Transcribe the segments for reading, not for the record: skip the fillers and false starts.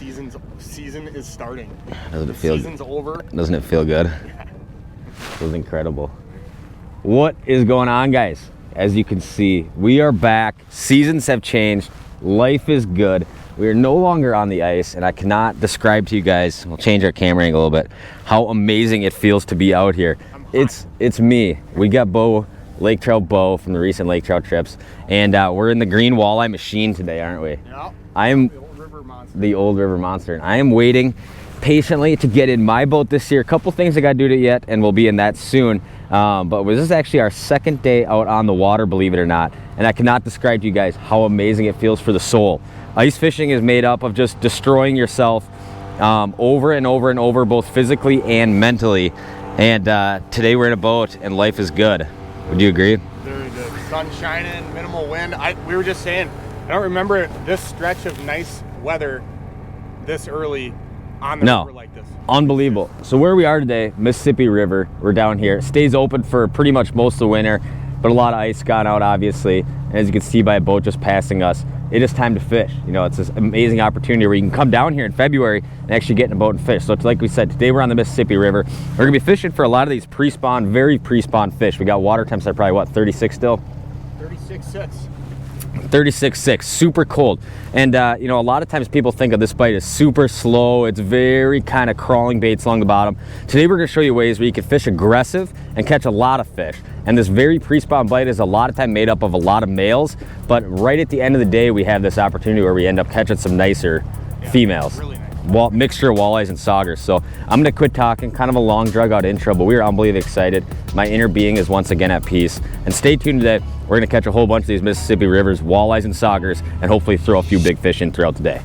season is starting. Doesn't it feel? Season's over. Doesn't it feel good? Yeah. It was incredible. What is going on, guys? As you can see, we are back. Seasons have changed. Life is good. We are no longer on the ice, and I cannot describe to you guys, we'll change our camera angle a little bit, how amazing it feels to be out here. It's me. We got Bo, Lake Trout Bo from the recent Lake Trout trips, and we're in the green walleye machine today, aren't we? Yeah. I am the old river monster. The old river monster, and I am waiting patiently to get in my boat this year. A couple things I got to do to it yet, and we'll be in that soon. But this is actually our second day out on the water, believe it or not, and I cannot describe to you guys how amazing it feels for the soul. Ice fishing is made up of just destroying yourself over and over and over, both physically and mentally. And today we're in a boat and life is good. Would you agree? Very good. Sun shining, minimal wind. We were just saying, I don't remember this stretch of nice weather this early on the river like this. Unbelievable. So where we are today, Mississippi River, we're down here. It stays open for pretty much most of the winter, but a lot of ice gone out, obviously. And as you can see by a boat just passing us, it is time to fish. You know, it's this amazing opportunity where you can come down here in February and actually get in a boat and fish. So it's like we said, today we're on the Mississippi River. We're gonna be fishing for a lot of these pre-spawn, very pre-spawn fish. We got water temps that are probably, what, 36 still? 36.6. 36.6, super cold. And you know, a lot of times people think of this bite as super slow. It's very kind of crawling baits along the bottom. Today we're gonna show you ways where you can fish aggressive and catch a lot of fish. And this very pre-spawn bite is a lot of time made up of a lot of males, but right at the end of the day, we have this opportunity where we end up catching some nicer females. Really nice. Mixture of walleyes and saugers. So I'm gonna quit talking, kind of a long drug out intro, but we are unbelievably excited. My inner being is once again at peace. And stay tuned today. We're gonna catch a whole bunch of these Mississippi rivers, walleyes and saugers, and hopefully throw a few big fish in throughout the day.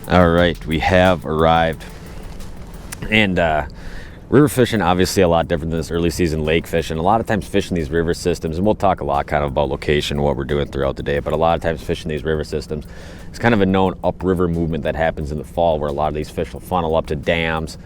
All right, we have arrived. And river fishing, obviously a lot different than this early season lake fishing. A lot of times fishing these river systems, and we'll talk a lot kind of about location, what we're doing throughout the day, but a lot of times fishing these river systems, it's kind of a known upriver movement that happens in the fall where a lot of these fish will funnel up to dams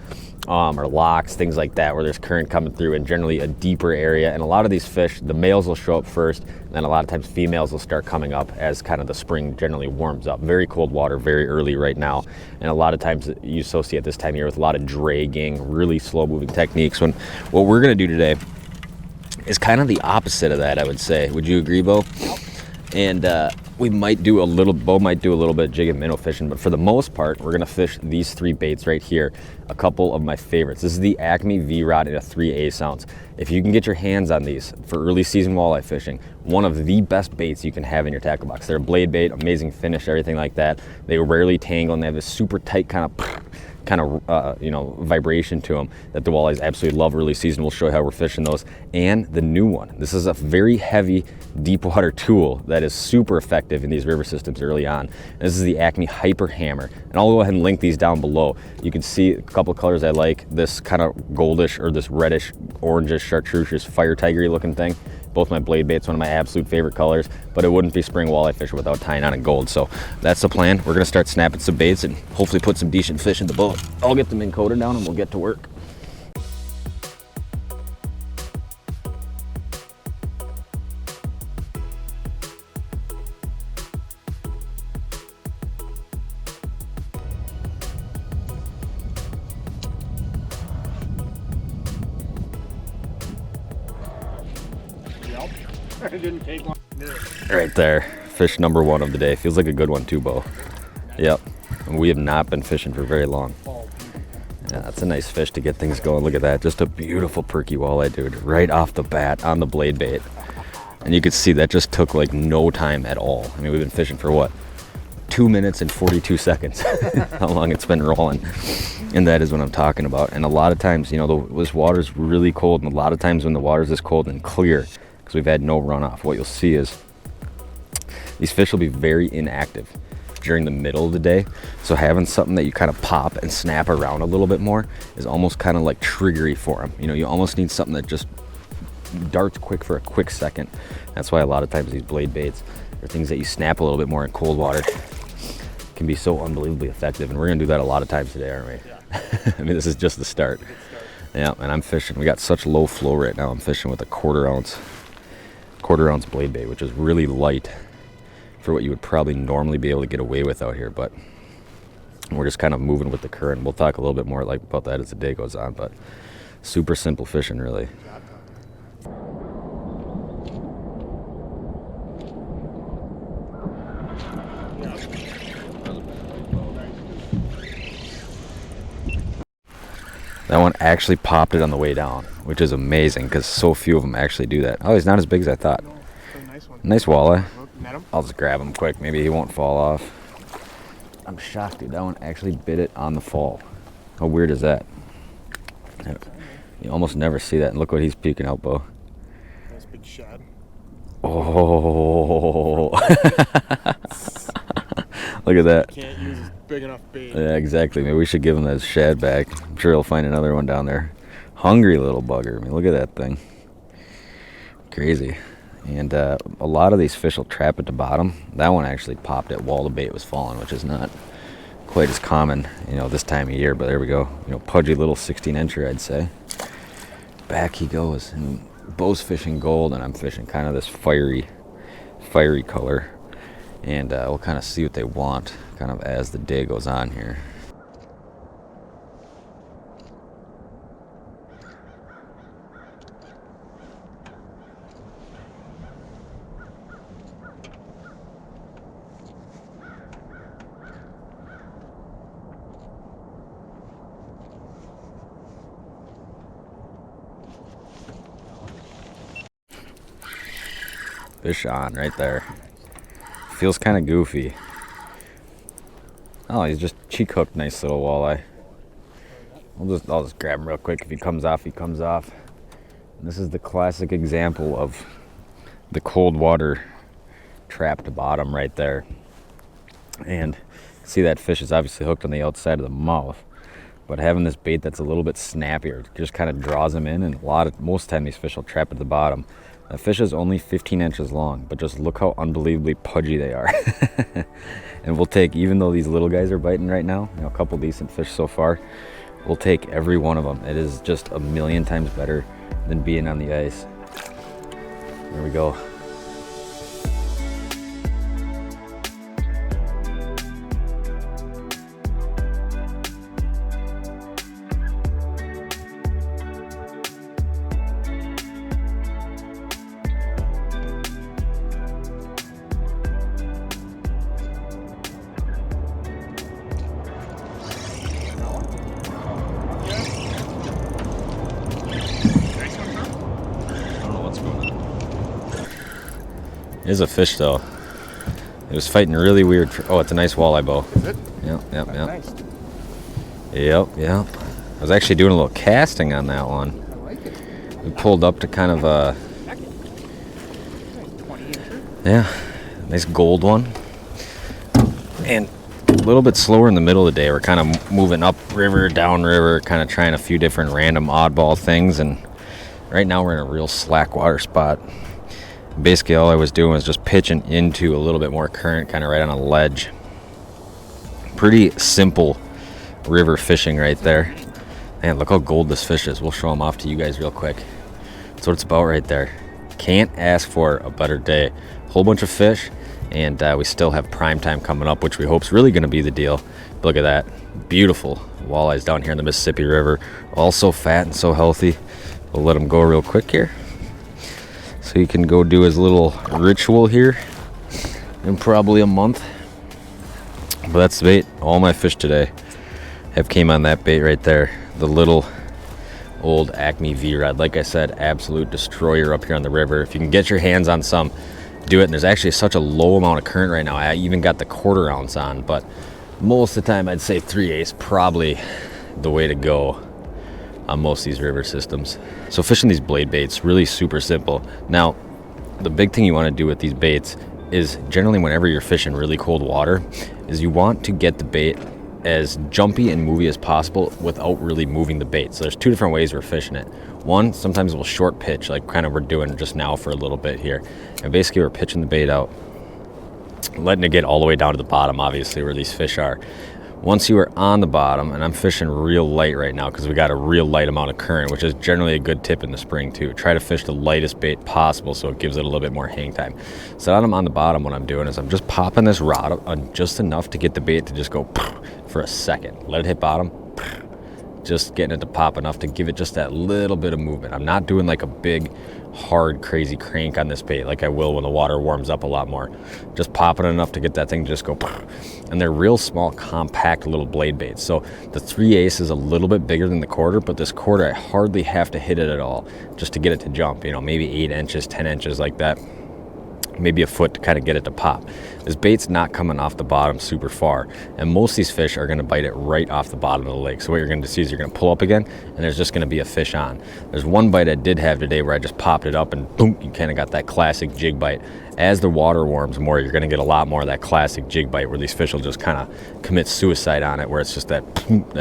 or locks, things like that, where there's current coming through in generally a deeper area. And a lot of these fish, the males will show up first, and then a lot of times females will start coming up as kind of the spring generally warms up. Very cold water, very early right now. And a lot of times you associate this time of year with a lot of dragging, really slow moving techniques. When what we're gonna do today is kind of the opposite of that, I would say. Would you agree, Bo? And we might do a little, Bo might do a little bit of jig and minnow fishing, but for the most part, we're gonna fish these three baits right here. A couple of my favorites. This is the Acme V-Rod in a 3/8 ounce. If you can get your hands on these for early season walleye fishing, one of the best baits you can have in your tackle box. They're a blade bait, amazing finish, everything like that. They rarely tangle, and they have this super tight kind of you know, vibration to them that the walleyes absolutely love early season. We'll show you how we're fishing those. And the new one, this is a very heavy deep water tool that is super effective in these river systems early on. This is the Acme Hyper Hammer, and I'll go ahead and link these down below. You can see a couple of colors I like, this kind of goldish or this reddish orangish chartreuse fire tigery looking thing. Both my blade baits, one of my absolute favorite colors, but it wouldn't be spring walleye fishing without tying on in gold. So that's the plan. We're gonna start snapping some baits and hopefully put some decent fish in the boat. I'll get them encoder down and we'll get to work. It didn't take long. Right there, fish number one of the day. Feels like a good one too, Bo. Yep, and we have not been fishing for very long. Yeah, that's a nice fish to get things going. Look at that, just a beautiful perky walleye, dude, right off the bat on the blade bait. And you can see that just took like no time at all. I mean, we've been fishing for what? 2 minutes and 42 seconds, how long it's been rolling. And that is what I'm talking about. And a lot of times, you know, this water's really cold, and a lot of times when the water's this cold and clear, because we've had no runoff, what you'll see is these fish will be very inactive during the middle of the day. So having something that you kind of pop and snap around a little bit more is almost kind of like triggery for them. You know, you almost need something that just darts quick for a quick second. That's why a lot of times these blade baits or things that you snap a little bit more in cold water can be so unbelievably effective. And we're gonna do that a lot of times today, aren't we? Yeah. I mean, this is just the start. Yeah, and I'm fishing. We got such low flow right now. I'm fishing with a quarter ounce blade bait, which is really light for what you would probably normally be able to get away with out here. But we're just kind of moving with the current. We'll talk a little bit more about that as the day goes on. But super simple fishing, really. That one actually popped it on the way down, which is amazing because so few of them actually do that. Oh, he's not as big as I thought. Nice walleye. I'll just grab him quick. Maybe he won't fall off. I'm shocked, dude. That one actually bit it on the fall. How weird is that? You almost never see that. And look what he's peeking out, Bo. Nice big shad. Oh. Look at that. Can't use his big enough bait. Yeah, exactly. Maybe we should give him that shad back. I'm sure he'll find another one down there. Hungry little bugger. I mean, look at that thing. Crazy. And a lot of these fish will trap at the bottom. That one actually popped it while the bait was falling, which is not quite as common, this time of year. But there we go. Pudgy little 16-incher, I'd say. Back he goes. And Bo's fishing gold, and I'm fishing kind of this fiery color. And we'll kind of see what they want kind of as the day goes on here. Fish on right there. Feels kind of goofy. Oh, he's just cheek hooked. Nice little walleye. I'll just grab him real quick. If he comes off, he comes off. And this is the classic example of the cold water trap to bottom right there. And see that fish is obviously hooked on the outside of the mouth. But having this bait that's a little bit snappier just kind of draws them in. And most time these fish will trap at the bottom. The fish is only 15 inches long, but just look how unbelievably pudgy they are. And we'll take, even though these little guys are biting right now, a couple decent fish so far, we'll take every one of them. It is just a million times better than being on the ice. There we go. There's a fish though. It was fighting really weird. Oh, it's a nice walleye, Bo. Is it? Yep. Nice. Yep. I was actually doing a little casting on that one. I like it. We pulled up to kind of a... Nice 20-incher. Yeah, nice gold one. And a little bit slower in the middle of the day. We're kind of moving up river, down river, kind of trying a few different random oddball things. And right now we're in a real slack water spot. Basically all I was doing was just pitching into a little bit more current, kind of right on a ledge. Pretty simple river fishing right there. Man, look how gold this fish is. We'll show him off to you guys real quick. That's what it's about right there. Can't ask for a better day. Whole bunch of fish, and we still have prime time coming up, which we hope is really going to be the deal. Look at that. Beautiful walleyes down here in the Mississippi River. All so fat and so healthy. We'll let them go real quick here, so he can go do his little ritual here in probably a month. But that's the bait. All my fish today have came on that bait right there. The little old Acme V-Rod. Like I said, absolute destroyer up here on the river. If you can get your hands on some, do it. And there's actually such a low amount of current right now. I even got the quarter ounce on, but most of the time I'd say 3/8 probably the way to go on most of these river systems. So fishing these blade baits, really super simple. Now, the big thing you want to do with these baits is generally whenever you're fishing really cold water, is you want to get the bait as jumpy and movie as possible without really moving the bait. So there's two different ways we're fishing it. One, sometimes we'll short pitch, like kind of we're doing just now for a little bit here. And basically we're pitching the bait out letting it get all the way down to the bottom, obviously, where these fish are. Once you are on the bottom, and I'm fishing real light right now because we got a real light amount of current, which is generally a good tip in the spring too. Try to fish the lightest bait possible so it gives it a little bit more hang time. So that I'm on the bottom, what I'm doing is I'm just popping this rod on just enough to get the bait to just go for a second. Let it hit bottom. Just getting it to pop enough to give it just that little bit of movement. I'm not doing like a big, hard, crazy crank on this bait like I will when the water warms up a lot more. Just popping it enough to get that thing to just go. And they're real small, compact little blade baits. So the 3/8 is a little bit bigger than the quarter, but this quarter I hardly have to hit it at all just to get it to jump. You know, maybe 8 inches, 10 inches like that. Maybe a foot to kind of get it to pop. This bait's not coming off the bottom super far, and most of these fish are going to bite it right off the bottom of the lake. So what you're going to see is you're going to pull up again, and there's just going to be a fish on. There's one bite I did have today where I just popped it up, and boom, you kind of got that classic jig bite. As the water warms more, you're going to get a lot more of that classic jig bite where these fish will just kind of commit suicide on it, where it's just that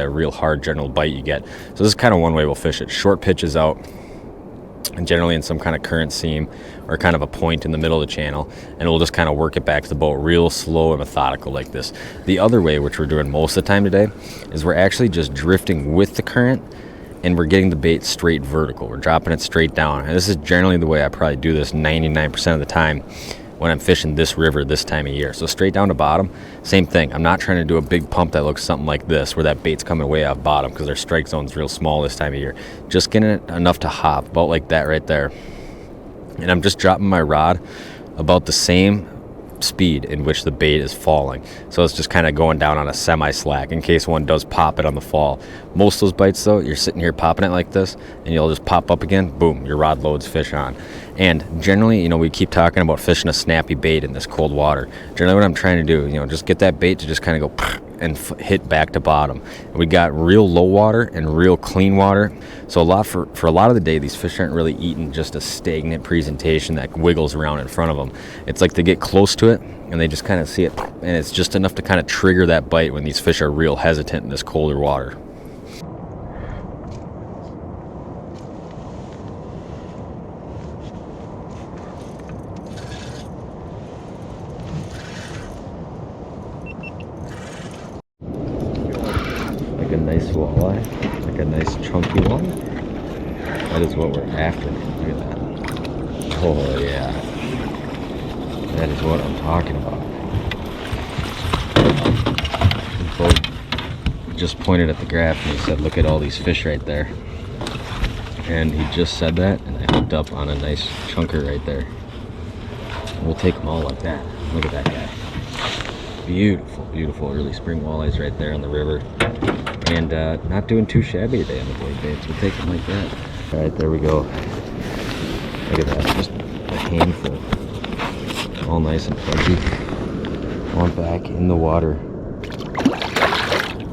real hard general bite you get. So this is kind of one way we'll fish it. Short pitches out, and generally in some kind of current seam or kind of a point in the middle of the channel, and we'll just kind of work it back to the boat real slow and methodical like this. The other way, which we're doing most of the time today, is we're actually just drifting with the current, and we're getting the bait straight vertical. We're dropping it straight down, and this is generally the way I probably do this 99% of the time when I'm fishing this river this time of year. So straight down to bottom, same thing. I'm not trying to do a big pump that looks something like this where that bait's coming way off bottom because their strike zone's real small this time of year. Just getting it enough to hop, about like that right there. And I'm just dropping my rod about the same speed in which the bait is falling. So it's just kind of going down on a semi-slack in case one does pop it on the fall. Most of those bites though, you're sitting here popping it like this and you'll just pop up again, boom, your rod loads fish on. And generally, you know, we keep talking about fishing a snappy bait in this cold water. Generally what I'm trying to do, you know, just get that bait to just kind of go and hit back to bottom. And we got real low water and real clean water. So for a lot of the day, these fish aren't really eating just a stagnant presentation that wiggles around in front of them. It's like they get close to it and they just kind of see it, and it's just enough to kind of trigger that bite when these fish are real hesitant in this colder water. Like a nice walleye, like a nice chunky one. That is what we're after. Look at that. Oh yeah. That is what I'm talking about. The boat just pointed at the graph and he said, look at all these fish right there. And he just said that, and I hooked up on a nice chunker right there. And we'll take them all like that. Look at that guy. Beautiful, beautiful early spring walleyes right there on the river. And not doing too shabby today on the blade baits. We'll take them like that. All right, there we go. Look at that, just a handful. All nice and fuzzy. One back in the water.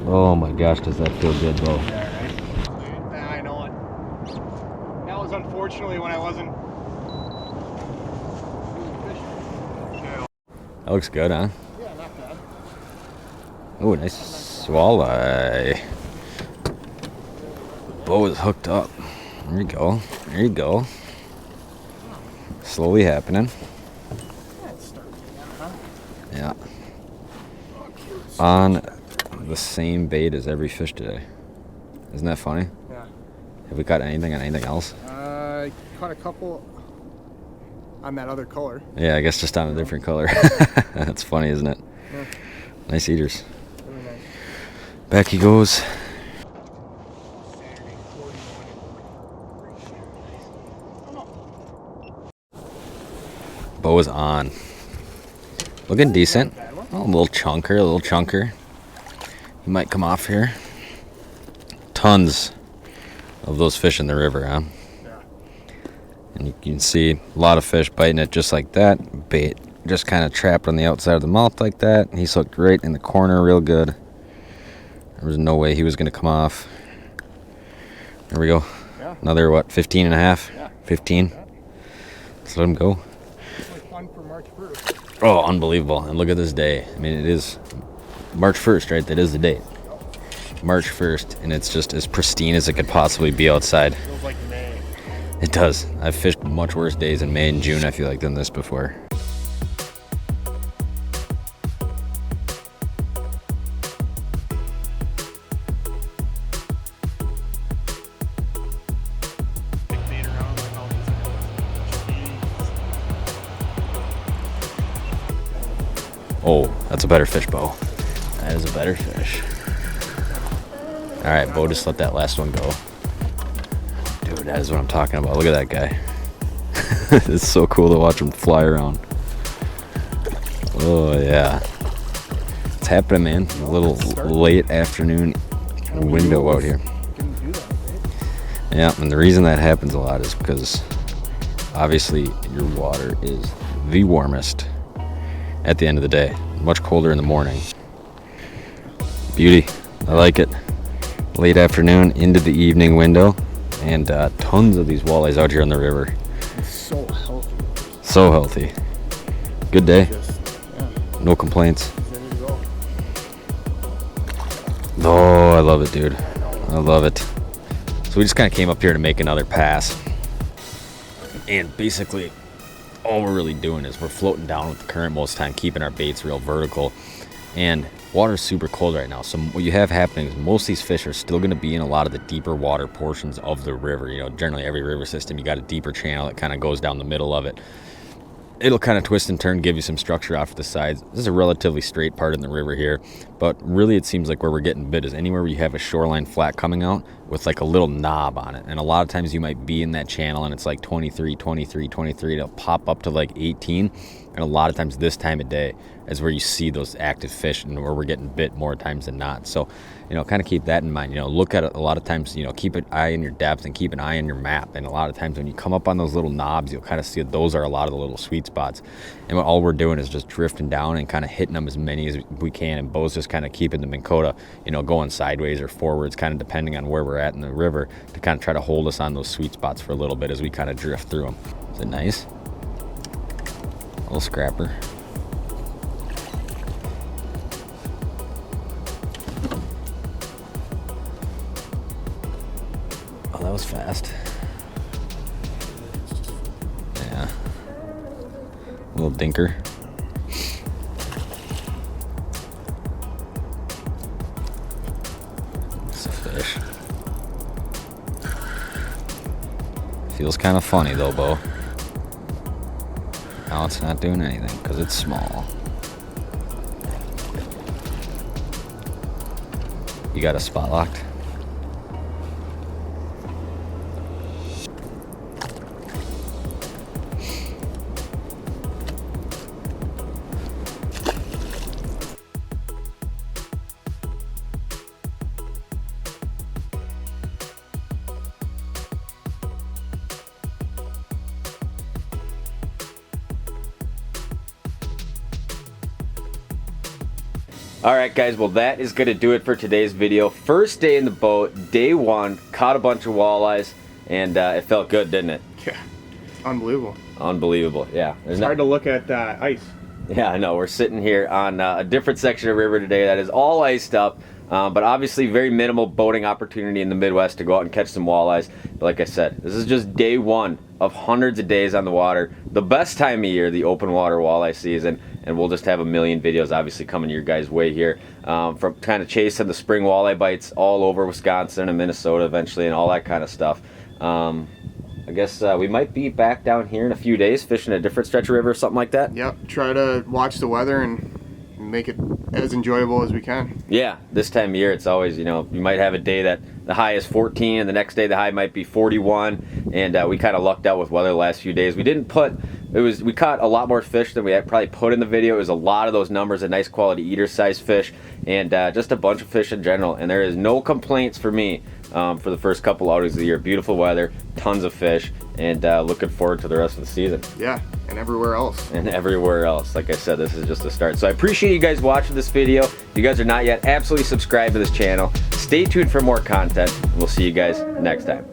Oh my gosh, does that feel good, Bo? Yeah, I know it. That was unfortunately when I wasn't fishing. That looks good, huh? Yeah, not bad. Oh, nice walleye. Bo is hooked up. There you go. There you go. Slowly happening. Yeah. On the same bait as every fish today. Isn't that funny? Yeah. Have we caught anything on anything else? I caught a couple on that other color. Yeah, I guess just on a different color. That's funny, isn't it? Yeah. Nice eaters. Really nice. Back he goes. Bo is on. Looking decent. Oh, a little chunker. He might come off here. Tons of those fish in the river, huh? Yeah. And you can see a lot of fish biting it just like that. Bait just kind of trapped on the outside of the mouth like that. He's hooked right in the corner real good. There was no way he was going to come off. There we go. Yeah. Another, what, 15 and a half? Yeah. 15? Yeah. Let's let him go. Fun for March 1st. Oh, unbelievable. And look at this day. I mean, it is March 1st, right? That is the date. March 1st, and it's just as pristine as it could possibly be outside. Feels like May. It does. I've fished much worse days in May and June, I feel like, than this before. Oh, that's a better fish, Bo. That is a better fish. All right, Bo, just let that last one go. Dude, that is what I'm talking about. Look at that guy. It's so cool to watch him fly around. Oh, yeah. It's happening, man. A little late afternoon window out here. Yeah, and the reason that happens a lot is because obviously your water is the warmest at the end of the day. Much colder in the morning. Beauty. I like it. Late afternoon into the evening window, and tons of these walleyes out here on the river. It's so healthy. So healthy. Good day. No complaints. Oh, I love it, dude. I love it. So we just kind of came up here to make another pass. And basically, all we're really doing is we're floating down with the current most of the time, keeping our baits real vertical. And water's super cold right now. So what you have happening is most of these fish are still going to be in a lot of the deeper water portions of the river. You know, generally every river system, you got a deeper channel that kind of goes down the middle of it. It'll kind of twist and turn, give you some structure off the sides. This is a relatively straight part in the river here, but really it seems like where we're getting bit is anywhere where you have a shoreline flat coming out with like a little knob on it. And a lot of times you might be in that channel and it's like 23, 23, 23. It'll pop up to like 18. And a lot of times this time of day is where you see those active fish and where we're getting bit more times than not. So, you know, kind of keep that in mind. You know, look at it a lot of times, you know, keep an eye on your depth and keep an eye on your map. And a lot of times when you come up on those little knobs, you'll kind of see those are a lot of the little sweet spots. And all we're doing is just drifting down and kind of hitting them as many as we can. And Bo's just kind of keeping the Minn Kota, you know, going sideways or forwards, kind of depending on where we're at in the river to kind of try to hold us on those sweet spots for a little bit as we kind of drift through them. Is it nice? A little scrapper. Oh, that was fast. Yeah. A little dinker. It's a fish. Feels kind of funny though, Bo. Now it's not doing anything because it's small. You got a spot locked? Alright guys, well that is going to do it for today's video. First day in the boat, day one, caught a bunch of walleyes, and it felt good, didn't it? Yeah, unbelievable. Unbelievable, yeah. It's hard to look at ice. Yeah, I know. We're sitting here on a different section of river today that is all iced up, but obviously very minimal boating opportunity in the Midwest to go out and catch some walleyes. But like I said, this is just day one of hundreds of days on the water. The best time of year, the open water walleye season, and we'll just have a million videos obviously coming your guys' way here from kind of chasing the spring walleye bites all over Wisconsin and Minnesota eventually and all that kind of stuff. I guess we might be back down here in a few days fishing a different stretch of river or something like that. Yep, try to watch the weather and make it as enjoyable as we can. Yeah, this time of year it's always, you know, you might have a day that the high is 14 and the next day the high might be 41, and we kind of lucked out with weather the last few days. We caught a lot more fish than we had probably put in the video. It was a lot of those numbers of nice quality eater size fish and just a bunch of fish in general, and there is no complaints for me for the first couple outings of the year. Beautiful weather, tons of fish, and looking forward to the rest of the season. Yeah, and everywhere else. And everywhere else. Like I said, this is just the start. So I appreciate you guys watching this video. If you guys are not yet, absolutely subscribe to this channel. Stay tuned for more content. We'll see you guys next time.